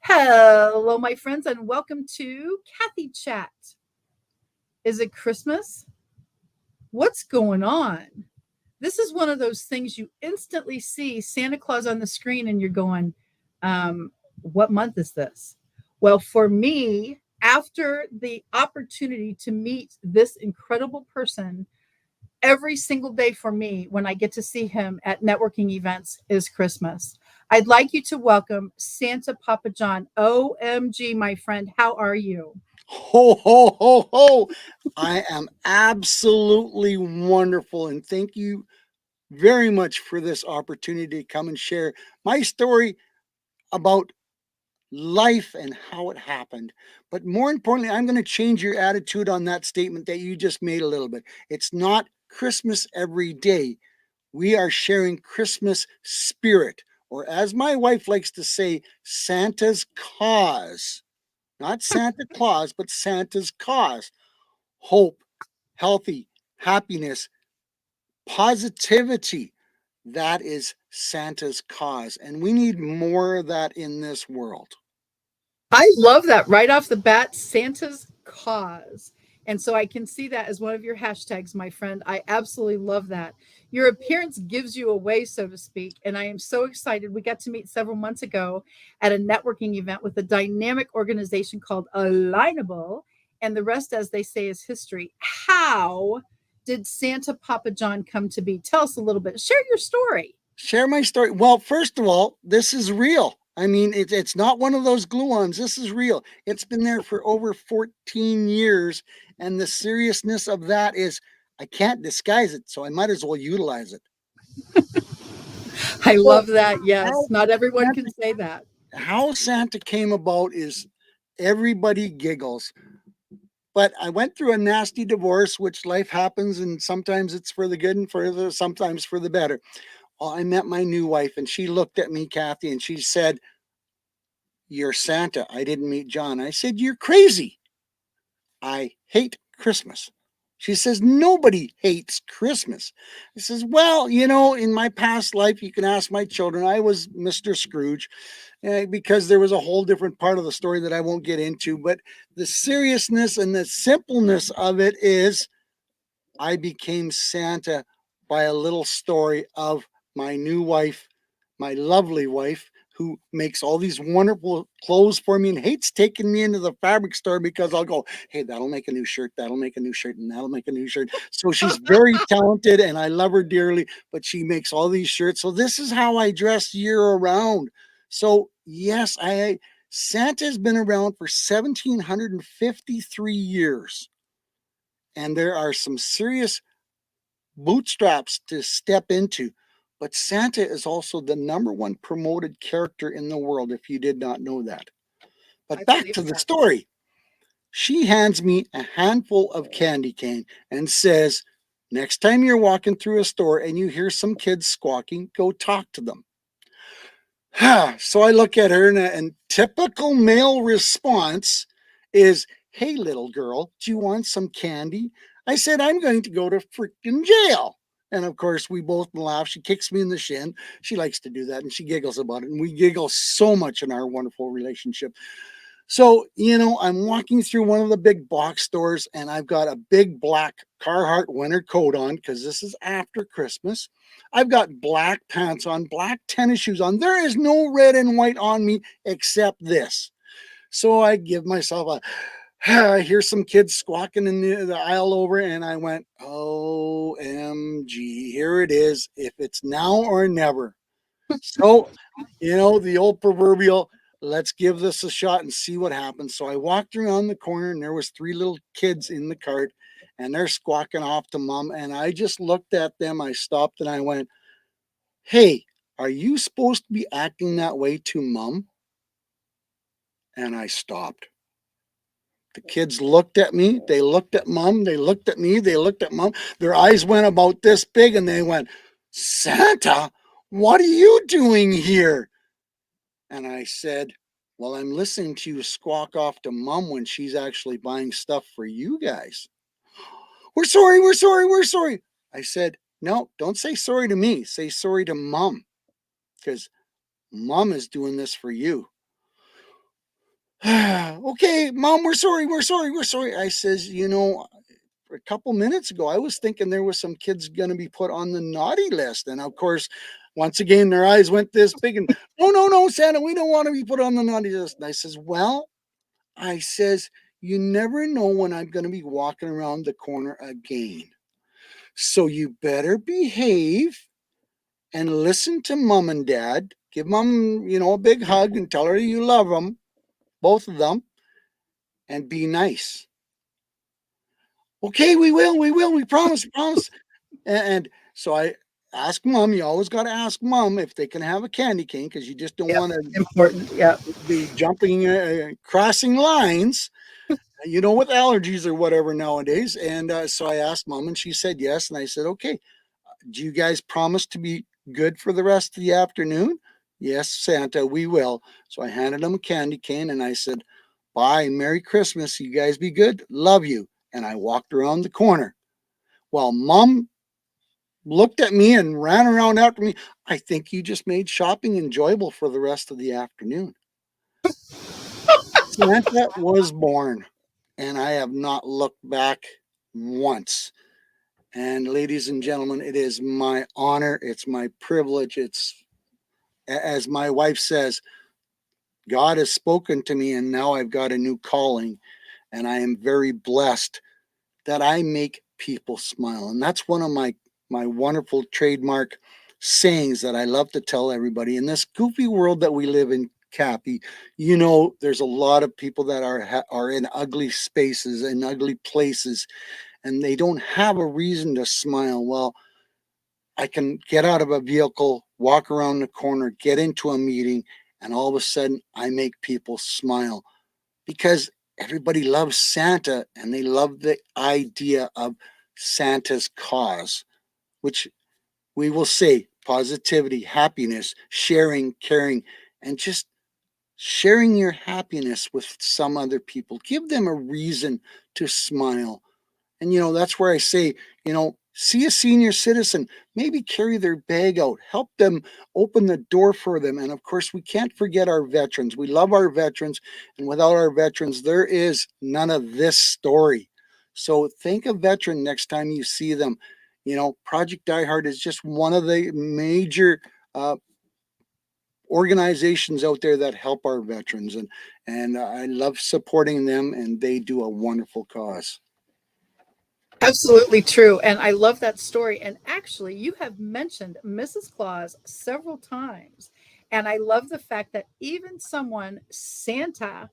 Hello, my friends, and welcome to Cathy Chat. Is it Christmas? What's going on? This is one of those things you instantly see Santa Claus on the screen and you're going, what month is this? Well, for me, after the opportunity to meet this incredible person every single day for me when I get to see him at networking events is Christmas. I'd like you to welcome Santa Papa John. OMG, my friend, how are you? Ho, ho, ho, ho. I am absolutely wonderful. And thank you very much for this opportunity to come and share my story about life and how it happened. But more importantly, I'm going to change your attitude on that statement that you just made a little bit. It's not Christmas every day. We are sharing Christmas spirit, or as my wife likes to say, Santa's cause. Not Santa Claus, but Santa's cause. Hope, healthy, happiness, positivity. That is Santa's cause. And we need more of that in this world. I love that right off the bat, Santa's cause. And so I can see that as one of your hashtags, my friend. I absolutely love that. Your appearance gives you away, so to speak. And I am so excited. We got to meet several months ago at a networking event with a dynamic organization called Alignable. And the rest, as they say, is history. How did Santa Papa John come to be? Tell us a little bit. Share your story. Share my story. Well, first of all, this is real. I mean, it's not one of those glue-ons. This is real. It's been there for over 14 years. And the seriousness of that is I can't disguise it. So I might as well utilize it. I So love that. Yes, how not everyone can Santa, say that. how Santa came about is everybody giggles. But I went through a nasty divorce, which life happens, and sometimes it's for the good and sometimes for the better. Well, I met my new wife, and she looked at me, Cathy, and she said, "You're Santa. I didn't meet John." I said, "You're crazy. I hate Christmas." She says, "Nobody hates Christmas." I says, "Well, in my past life, you can ask my children. I was Mr. Scrooge because there was a whole different part of the story that I won't get into. But the seriousness and the simpleness of it is I became Santa by a little story of my new wife, my lovely wife, who makes all these wonderful clothes for me and hates taking me into the fabric store because I'll go, "Hey, that'll make a new shirt, that'll make a new shirt, and that'll make a new shirt." So she's very talented and I love her dearly, but she makes all these shirts. So this is how I dress year around. So yes, I Santa's been around for 1753 years. And there are some serious bootstraps to step into. But Santa is also the number one promoted character in the world, if you did not know that. I But back believe to the that. story. She hands me a handful of candy cane and says, "Next time you're walking through a store and you hear some kids squawking, go talk to them." So I look at her, and typical male response is, "Hey, little girl, do you want some candy?" I said, "I'm going to go to freaking jail." And of course, we both laugh. She kicks me in the shin. She likes to do that and she giggles about it. And we giggle so much in our wonderful relationship. So, I'm walking through one of the big box stores and I've got a big black Carhartt winter coat on because this is after Christmas. I've got black pants on, black tennis shoes on. There is no red and white on me except this. So I give myself a, I hear some kids squawking in the aisle over, and I went, OMG, here it is. If it's now or never. So, the old proverbial, let's give this a shot and see what happens. So I walked around the corner and there was three little kids in the cart and they're squawking off to mom. And I just looked at them. I stopped and I went, "Hey, are you supposed to be acting that way to mom?" And I stopped. The kids looked at me. They looked at mom. They looked at me. They looked at mom. Their eyes went about this big and they went, "Santa, what are you doing here?" And I said, "Well, I'm listening to you squawk off to mom when she's actually buying stuff for you guys." "We're sorry, we're sorry, we're sorry." I said, "No, don't say sorry to me. Say sorry to mom because mom is doing this for you." Okay, mom, we're sorry, we're sorry, we're sorry. I says, a couple minutes ago, I was thinking there was some kids going to be put on the naughty list. And of course, once again, their eyes went this big and, no, no, no, Santa, we don't want to be put on the naughty list. And I says, well, I says, you never know when I'm going to be walking around the corner again. So you better behave and listen to mom and dad. Give mom, a big hug and tell her you love them, both of them, and be nice. Okay, we promise, we promise. And so I asked mom, you always got to ask mom if they can have a candy cane because you just don't Yep. want to Important. Yep. be jumping, crossing lines, with allergies or whatever nowadays. And so I asked mom and she said yes. And I said, okay, do you guys promise to be good for the rest of the afternoon? Yes, Santa, we will. So I handed them a candy cane and I said, bye, Merry Christmas. You guys be good. Love you. And I walked around the corner. Well, mom looked at me and ran around after me. I think you just made shopping enjoyable for the rest of the afternoon. Santa was born, and I have not looked back once. And ladies and gentlemen, it is my honor, it's my privilege. It's, as my wife says, God has spoken to me, and now I've got a new calling, and I am very blessed that I make people smile. And that's one of my wonderful trademark sayings that I love to tell everybody. In this goofy world that we live in, Cappy, there's a lot of people that are in ugly spaces and ugly places, and they don't have a reason to smile. Well, I can get out of a vehicle, walk around the corner, get into a meeting, and all of a sudden I make people smile because everybody loves Santa and they love the idea of Santa's cause, which we will say positivity, happiness, sharing, caring, and just sharing your happiness with some other people. Give them a reason to smile. And, that's where I say, see a senior citizen, maybe carry their bag out, help them open the door for them. And of course, we can't forget our veterans. We love our veterans. And without our veterans, there is none of this story. So thank a veteran next time you see them. Project Die Hard is just one of the major organizations out there that help our veterans. And I love supporting them, and they do a wonderful cause. Absolutely true. And I love that story. And actually, you have mentioned Mrs. Claus several times. And I love the fact that even someone, Santa,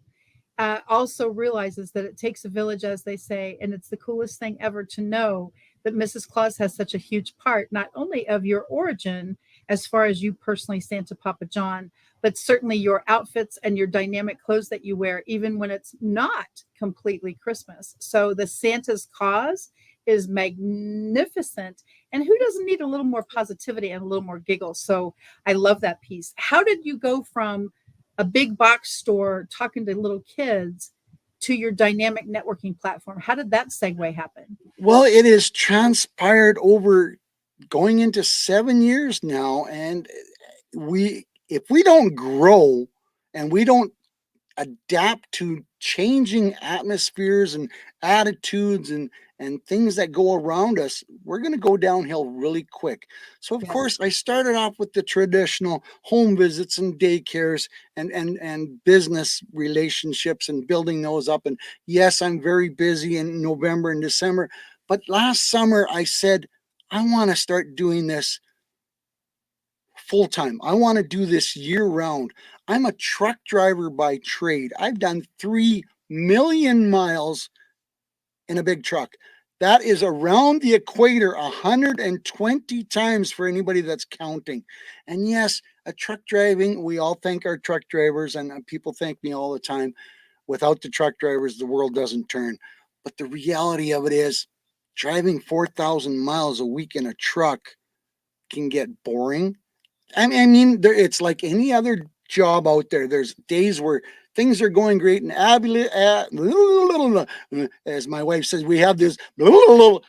also realizes that it takes a village, as they say, and it's the coolest thing ever to know that Mrs. Claus has such a huge part, not only of your origin, as far as you personally stand to Papa John, but certainly your outfits and your dynamic clothes that you wear, even when it's not completely Christmas. So the Santa's cause is magnificent. And who doesn't need a little more positivity and a little more giggles? So I love that piece. How did you go from a big box store talking to little kids to your dynamic networking platform? How did that segue happen? Well, it has transpired over going into 7 years now. And if we don't grow and we don't adapt to changing atmospheres and attitudes and things that go around us, we're going to go downhill really quick. So of Yes. course I started off with the traditional home visits and daycares and business relationships and building those up. And yes, I'm very busy in November and December, but last summer I said I want to start doing this full time. I want to do this year round. I'm a truck driver by trade. I've done 3 million miles in a big truck. That is around the equator 120 times for anybody that's counting. And yes, a truck driving, we all thank our truck drivers, and people thank me all the time. Without the truck drivers, the world doesn't turn. But the reality of it is, driving 4,000 miles a week in a truck can get boring. I mean, it's like any other job out there. There's days where things are going great, and as my wife says, we have this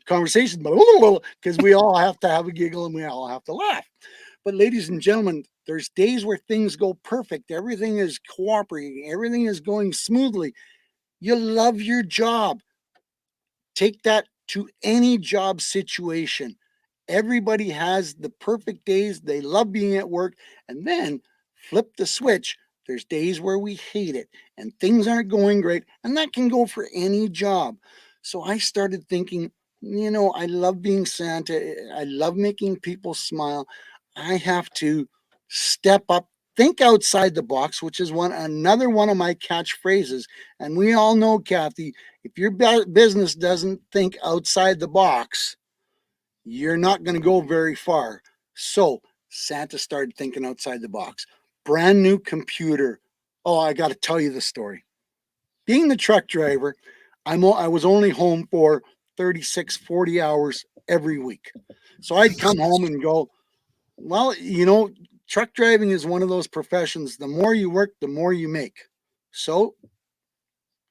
conversation because we all have to have a giggle and we all have to laugh. But ladies and gentlemen, There's days where things go perfect. Everything is cooperating. Everything is going smoothly. You love your job. Take that to any job situation. Everybody has the perfect days. They love being at work. And then flip the switch. There's days where we hate it and things aren't going great. And that can go for any job. So I started thinking, I love being Santa. I love making people smile. I have to step up, think outside the box, which is another one of my catchphrases. And we all know, Cathy, if your business doesn't think outside the box, you're not going to go very far. So Santa started thinking outside the box. Brand new computer. Oh, I got to tell you the story. Being the truck driver, I was only home for 36, 40 hours every week. So I'd come home and go, well, truck driving is one of those professions. The more you work, the more you make. So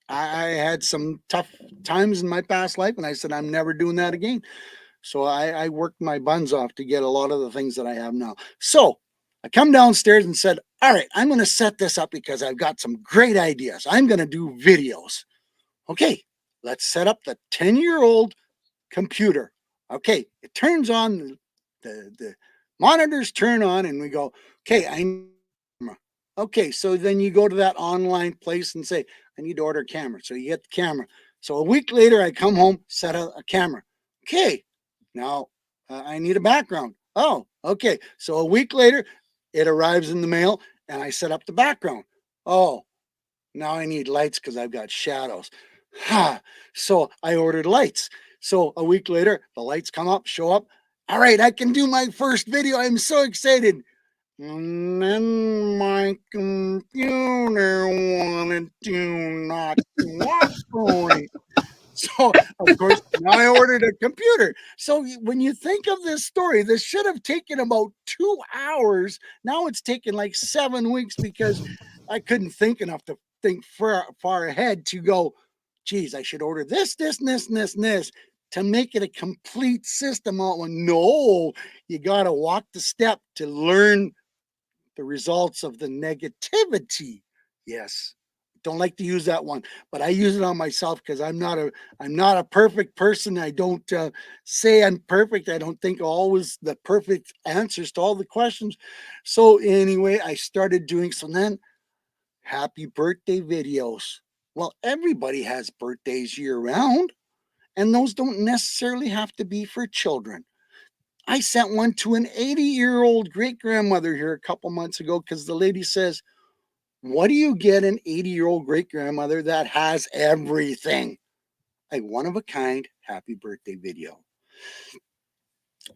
I had some tough times in my past life, and I said, I'm never doing that again. So I worked my buns off to get a lot of the things that I have now. So I come downstairs and said, all right, I'm going to set this up because I've got some great ideas. I'm going to do videos. Okay, let's set up the 10-year-old computer. Okay, it turns on, the monitors turn on, and we go, okay, I need a camera. Okay, so then you go to that online place and say, I need to order a camera. So you get the camera. So a week later, I come home, set a camera. Okay, now I need a background. Oh, okay. So a week later, it arrives in the mail, and I set up the background. Oh, now I need lights because I've got shadows. Ha! So I ordered lights. So a week later, the lights come up, show up. All right, I can do my first video. I'm so excited. And then my computer wanted to not cooperate. So, of course, now I ordered a computer. So, when you think of this story, this should have taken about 2 hours. Now it's taken like 7 weeks because I couldn't think enough to think far ahead to go, geez, I should order this, this, and this, and this, and this to make it a complete system. No, you got to walk the step to learn the results of the negativity. Yes. Don't like to use that one, but I use it on myself because I'm not a perfect person. I don't say I'm perfect. I don't think always the perfect answers to all the questions. So anyway, I started doing so. Then happy birthday videos. Well, everybody has birthdays year round, and those don't necessarily have to be for children. I sent one to an 80-year-old great grandmother here a couple months ago because the lady says, what do you get an 80-year-old great grandmother that has everything? A one of a kind happy birthday video.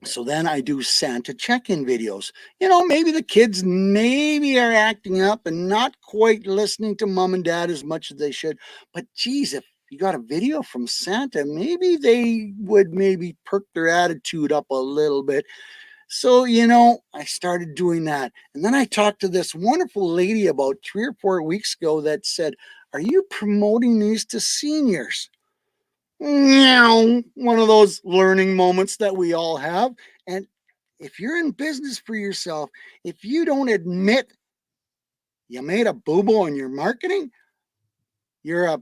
So then I do Santa check-in videos. Maybe the kids maybe are acting up and not quite listening to mom and dad as much as they should. But geez, if you got a video from Santa, maybe they would maybe perk their attitude up a little bit. So, I started doing that. And then I talked to this wonderful lady about 3 or 4 weeks ago that said, are you promoting these to seniors? One of those learning moments that we all have. And if you're in business for yourself, if you don't admit you made a boo-boo on your marketing, you're a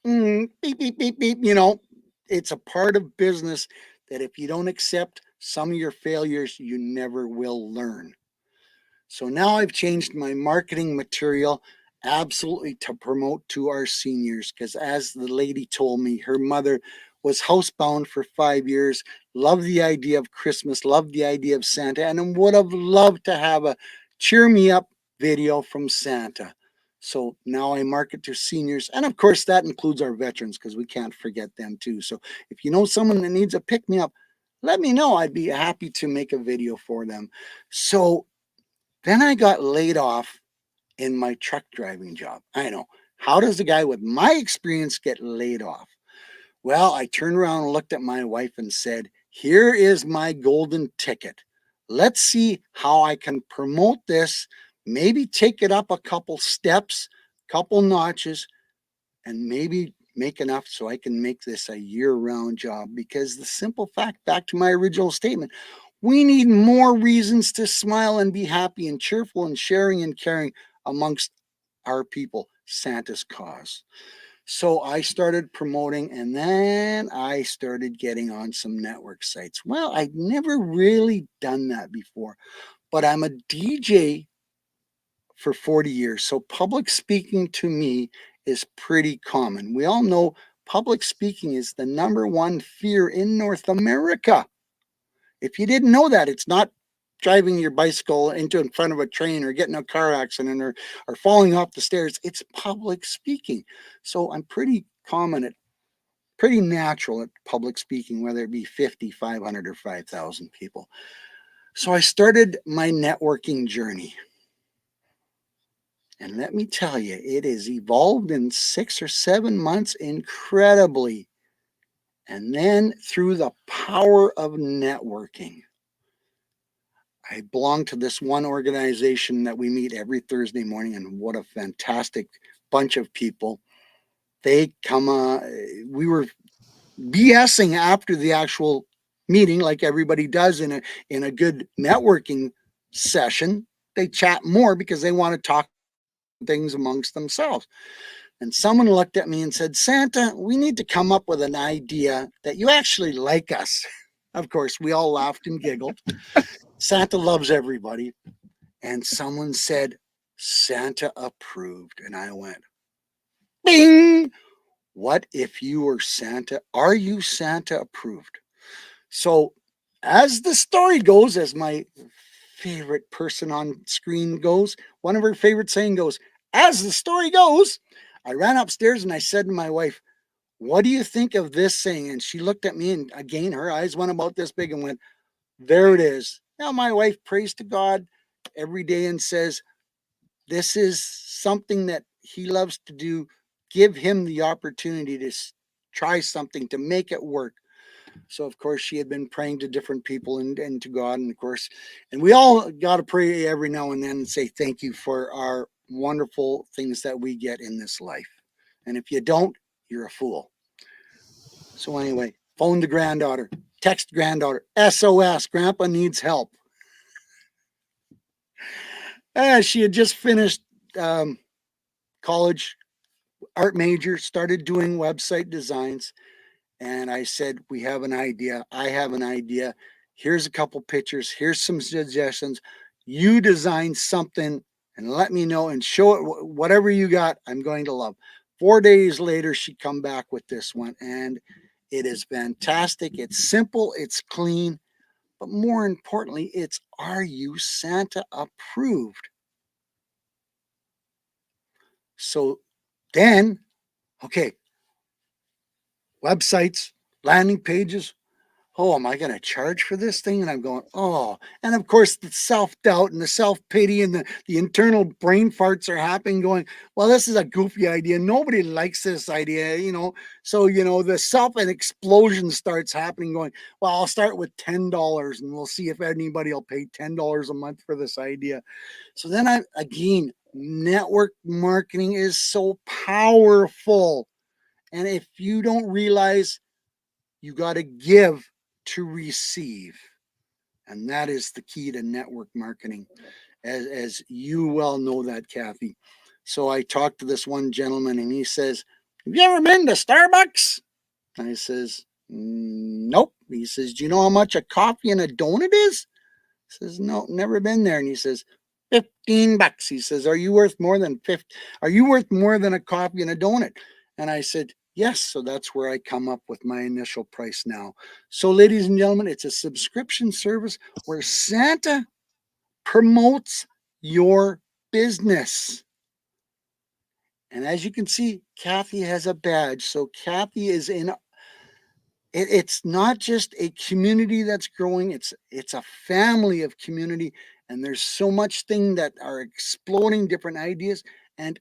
beep, beep, beep, beep. It's a part of business that if you don't accept some of your failures, you never will learn. So now I've changed my marketing material absolutely to promote to our seniors because, as the lady told me, her mother was housebound for 5 years, loved the idea of Christmas, loved the idea of Santa, and would have loved to have a cheer me up video from Santa. So now I market to seniors. And of course, that includes our veterans because we can't forget them too. So if you know someone that needs a pick me up, let me know. I'd be happy to make a video for them. So then I got laid off in my truck driving job. I know. How does a guy with my experience get laid off? Well, I turned around and looked at my wife and said, here is my golden ticket. Let's see how I can promote this, maybe take it up a couple steps, couple notches, and maybe make enough so I can make this a year round job. Because the simple fact, back to my original statement, We need more reasons to smile and be happy and cheerful and sharing and caring amongst our people, Santa's cause. So I started promoting and then I started getting on some network sites. Well, I'd never really done that before, but I'm a DJ for 40 years. So public speaking to me is pretty common. We all know public speaking is the number one fear in North America. If you didn't know that, it's not driving your bicycle into in front of a train or getting a car accident or falling off the stairs. It's public speaking. So I'm pretty common at pretty natural at public speaking, whether it be 50, 500, or 5,000 people. So I started my networking journey. And let me tell you, it has evolved in 6 or 7 months incredibly. And then through the power of networking, I belong to this one organization that we meet every Thursday morning, and what a fantastic bunch of people. They come, we were BSing after the actual meeting, like everybody does in a good networking session. They chat more because they want to talk things amongst themselves. And someone looked at me and said, Santa, we need to come up with an idea that you actually like us. Of course, we all laughed and giggled. Santa loves everybody. And someone said, Santa approved. And I went, bing. What if you were Santa? Are you Santa approved? So, as the story goes, as my favorite person on screen goes, one of her favorite saying goes, as the story goes, I ran upstairs and I said to my wife, what do you think of this saying? And she looked at me and again, her eyes went about this big and went, there it is. Now, my wife prays to God every day and says, this is something that he loves to do. Give him the opportunity to try something to make it work. So, of course, she had been praying to different people and to God. And, of course, and we all got to pray every now and then and say thank you for our wonderful things that we get in this life. And if you don't, you're a fool. So, anyway, phone the granddaughter, text granddaughter, SOS, grandpa needs help. She had just finished college, art major, started doing website designs. And I said, we have an idea. I have an idea. Here's a couple pictures. Here's some suggestions. You design something and let me know and show it. Whatever you got, I'm going to love. 4 days later, she come back with this one. And it is fantastic. It's simple. It's clean. But more importantly, it's Are You Santa approved? So then, okay, websites, landing pages. Oh, am I going to charge for this thing? And I'm going, oh. And of course, the self doubt and the self pity and the internal brain farts are happening, going, well, this is a goofy idea. Nobody likes this idea. So, the self and explosion starts happening, going, well, I'll start with $10 and we'll see if anybody will pay $10 a month for this idea. So then again, network marketing is so powerful. And if you don't realize you got to give to receive. And that is the key to network marketing, as you well know that, Cathy. So I talked to this one gentleman and he says, have you ever been to Starbucks? I says, nope. He says, do you know how much a coffee and a donut is? I says, no, never been there. And he says, $15. He says, are you worth more than a coffee and a donut? And I said, yes. So that's where I come up with my initial price now. So, ladies and gentlemen, it's a subscription service where Santa promotes your business. And as you can see, Cathy has a badge. So Cathy is in it's not just a community that's growing, it's a family of community, and there's so much thing that are exploding different ideas. And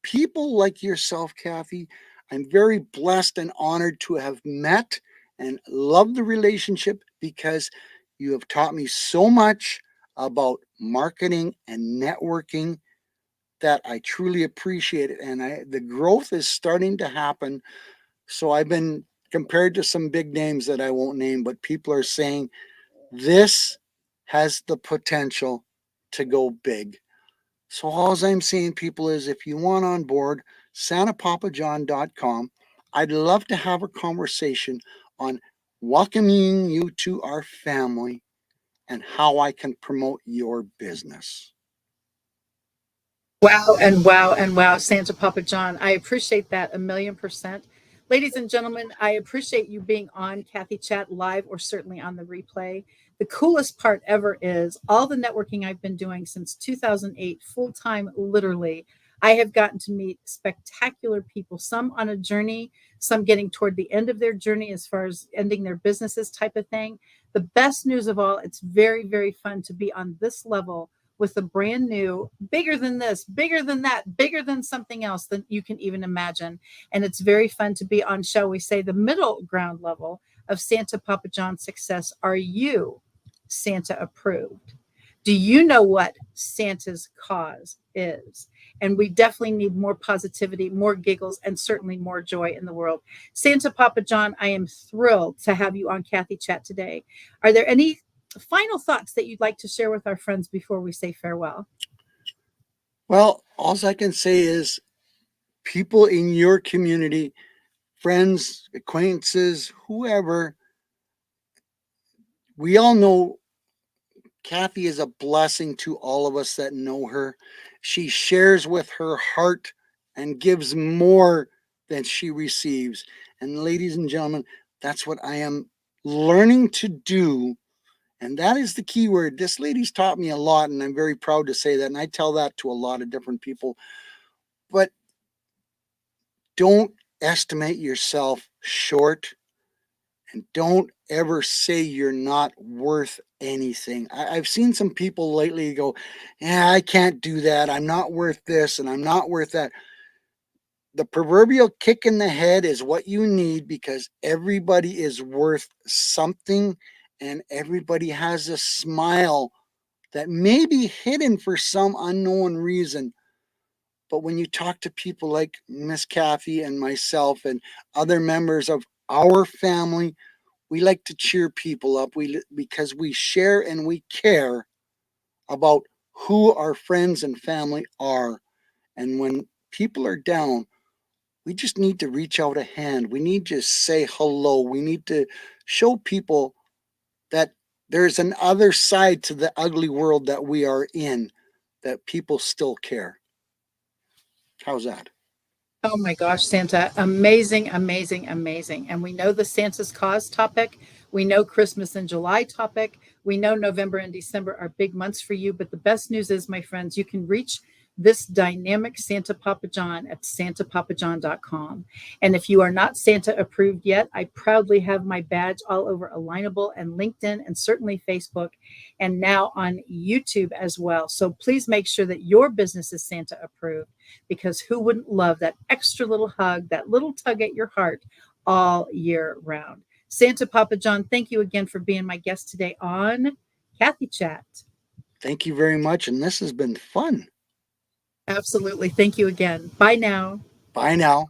people like yourself, Cathy, I'm very blessed and honored to have met and love the relationship because you have taught me so much about marketing and networking that I truly appreciate it. And the growth is starting to happen. So I've been compared to some big names that I won't name, but people are saying This has the potential to go big. So all I'm saying, people, is if you want on board, santapapajohn.com. I'd love to have a conversation on welcoming you to our family and how I can promote your business. Wow and wow and wow, Santa Papa John. I appreciate that 1,000,000%. Ladies and gentlemen, I appreciate you being on Cathy Chat live or certainly on the replay. The coolest part ever is all the networking I've been doing since 2008, full time, literally. I have gotten to meet spectacular people, some on a journey, some getting toward the end of their journey as far as ending their businesses, type of thing. The best news of all, it's very, very fun to be on this level with a brand new, bigger than this, bigger than that, bigger than something else that you can even imagine. And it's very fun to be on, shall we say, the middle ground level of Santa Papa John's success. Are you Santa approved? Do you know what Santa's cause is? And we definitely need more positivity, more giggles, and certainly more joy in the world. Santa Papa John, I am thrilled to have you on Cathy Chat today. Are there any final thoughts that you'd like to share with our friends before we say farewell? Well, all I can say is people in your community, friends, acquaintances, whoever, we all know Cathy is a blessing to all of us that know her. She shares with her heart and gives more than she receives. And ladies and gentlemen, that's what I am learning to do. And that is the key word. This lady's taught me a lot, and I'm very proud to say that. And I tell that to a lot of different people. But don't estimate yourself short, and don't ever say you're not worth anything. I've seen some people lately go, yeah, I can't do that. I'm not worth this and I'm not worth that. The proverbial kick in the head is what you need, because everybody is worth something and everybody has a smile that may be hidden for some unknown reason. But when you talk to people like Miss Cathy and myself and other members of our family, we like to cheer people up, because we share and we care about who our friends and family are. And when people are down, we just need to reach out a hand. We need to say hello. We need to show people that there's an other side to the ugly world that we are in, that people still care. How's that? Oh my gosh, Santa. Amazing, amazing, amazing. And we know the Santa's Cause topic. We know Christmas in July topic. We know November and December are big months for you. But the best news is, my friends, you can reach this dynamic Santa Papa John at santapapajohn.com. And if you are not Santa approved yet, I proudly have my badge all over Alignable and LinkedIn and certainly Facebook and now on YouTube as well. So please make sure that your business is Santa approved, because who wouldn't love that extra little hug, that little tug at your heart all year round? Santa Papa John, thank you again for being my guest today on Cathy Chat. Thank you very much. And this has been fun. Absolutely. Thank you again. Bye now. Bye now.